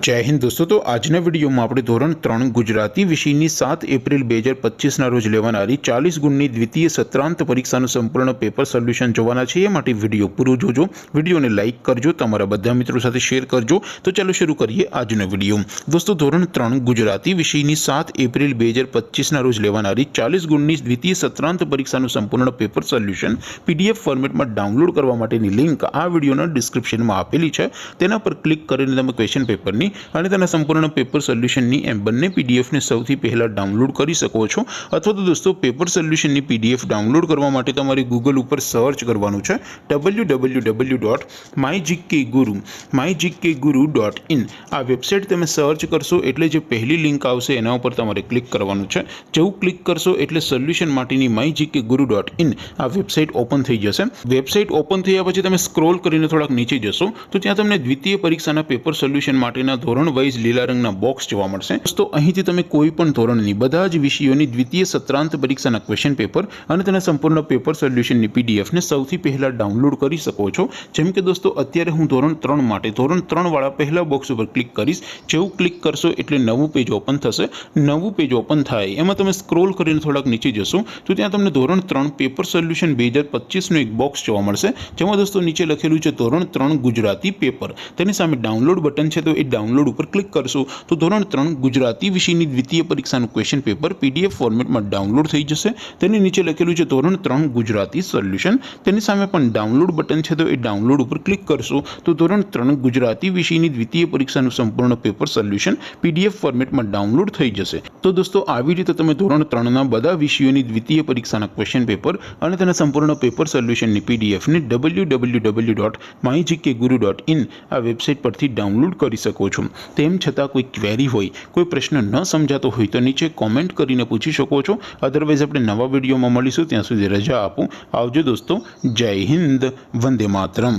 जय हिंद दोस्तों। तो आजना वीडियो में આપણે ધોરણ 3 ગુજરાતી વિષયની 7 એપ્રિલ 2025 ના રોજ લેવાનારી 40 ગુણની દ્વિતીય સત્રાંત પરીક્ષાનું સંપૂર્ણ પેપર સોલ્યુશન જોવાના છે। એ માટે વિડિયો પૂરો જોજો, વિડિયોને લાઈક કરજો, તમારા બધા મિત્રો સાથે શેર કરજો। તો ચાલો શરૂ કરીએ આજનો વિડિયો। દોસ્તો ધોરણ 3 ગુજરાતી વિષયની 7 એપ્રિલ 2025 ના રોજ લેવાનારી 40 ગુણની દ્વિતીય સત્રાંત પરીક્ષાનું સંપૂર્ણ પેપર સોલ્યુશન પીડીએફ ફોર્મેટમાં ડાઉનલોડ કરવા માટેની લિંક આ વિડિયોના ડિસ્ક્રિપ્શનમાં આપેલી છે। તેના પર ક્લિક કરીને તમે ક્વેશ્ચન પેપરની અને તેના સંપૂર્ણ પેપર સોલ્યુશનની એમ બંને પીડીએફને સૌથી પહેલા ડાઉનલોડ કરી શકો છો। અથવા તો દોસ્તો પેપર સોલ્યુશનની પીડીએફ ડાઉનલોડ કરવા માટે તમારે ગૂગલ ઉપર સર્ચ કરવાનું છે www.mygkguru.in। આ વેબસાઇટ તમે સર્ચ કરશો એટલે જે પહેલી લિંક આવશે એના ઉપર તમારે ક્લિક કરવાનું છે। જેવું ક્લિક કરશો એટલે સોલ્યુશન માટેની mygkguru.in આ વેબસાઇટ ઓપન થઈ જશે। વેબસાઇટ ઓપન થયા પછી તમે સ્ક્રોલ કરીને થોડાક નીચે જશો તો ત્યાં તમને દ્વિતીય પરીક્ષાના પેપર સોલ્યુશન માટેના ધોરણ વાઇઝ લીલા રંગના બોક્સ જોવા મળશે। દોસ્તો અહીંથી તમે કોઈ પણ ધોરણની બધા જ વિષયોની દ્વિતીય સત્રાંત પરીક્ષાના ક્વેશ્ચન પેપર અને તેના સંપૂર્ણ પેપર સોલ્યુશનની પીડીએફને સૌથી પહેલા ડાઉનલોડ કરી શકો છો। જેમ કે દોસ્તો અત્યારે હું ધોરણ 3 માટે ધોરણ 3 વાળા પહેલા બોક્સ ઉપર ક્લિક કરીશ। જેવું ક્લિક કરશો એટલે નવું પેજ ઓપન થશે। નવું પેજ ઓપન થાય એમાં તમે સ્ક્રોલ કરીને થોડાક નીચે જશો તો ત્યાં તમને ધોરણ 3 પેપર સોલ્યુશન 2025 નું એક બોક્સ જોવા મળશે। જેમાં દોસ્તો નીચે લખેલું છે ધોરણ 3 ગુજરાતી પેપર। તેની સામે ડાઉનલોડ બટન છે તો એ ડાઉનલોડ ઉપર ક્લિક કરશો તો ધોરણ 3 ગુજરાતી વિષયની દ્વિતીય પરીક્ષાનું ક્વેશ્ચન પેપર પીડીએફ ફોર્મેટમાં ડાઉનલોડ થઈ જશે। તેની નીચે લખેલું છે ધોરણ 3 ગુજરાતી સોલ્યુશન। તેની સામે પણ ડાઉનલોડ બટન છે તો એ ડાઉનલોડ ઉપર ક્લિક કરશો તો ધોરણ 3 ગુજરાતી વિષયની દ્વિતીય પરીક્ષાનું સંપૂર્ણ પેપર સોલ્યુશન પીડીએફ ફોર્મેટમાં ડાઉનલોડ થઈ જશે। તો દોસ્તો આવી રીતે તમે ધોરણ 3 ના બધા વિષયોની દ્વિતીય પરીક્ષાના ક્વેશ્ચન પેપર અને તેના સંપૂર્ણ પેપર સોલ્યુશનની પીડીએફને www.mygkguru.in આ વેબસાઇટ પરથી ડાઉનલોડ કરી શકો છો। તેમ છતાં કોઈ ક્વેરી હોય, કોઈ પ્રશ્ન ન સમજાતો હોય તો નીચે કોમેન્ટ કરીને પૂછી શકો છો। અધરવાઇઝ આપણે નવા વિડીયોમાં મળીશું, ત્યાં સુધી રજા આપો। આવજો દોસ્તો, જય હિન્દ, વંદે માતરમ।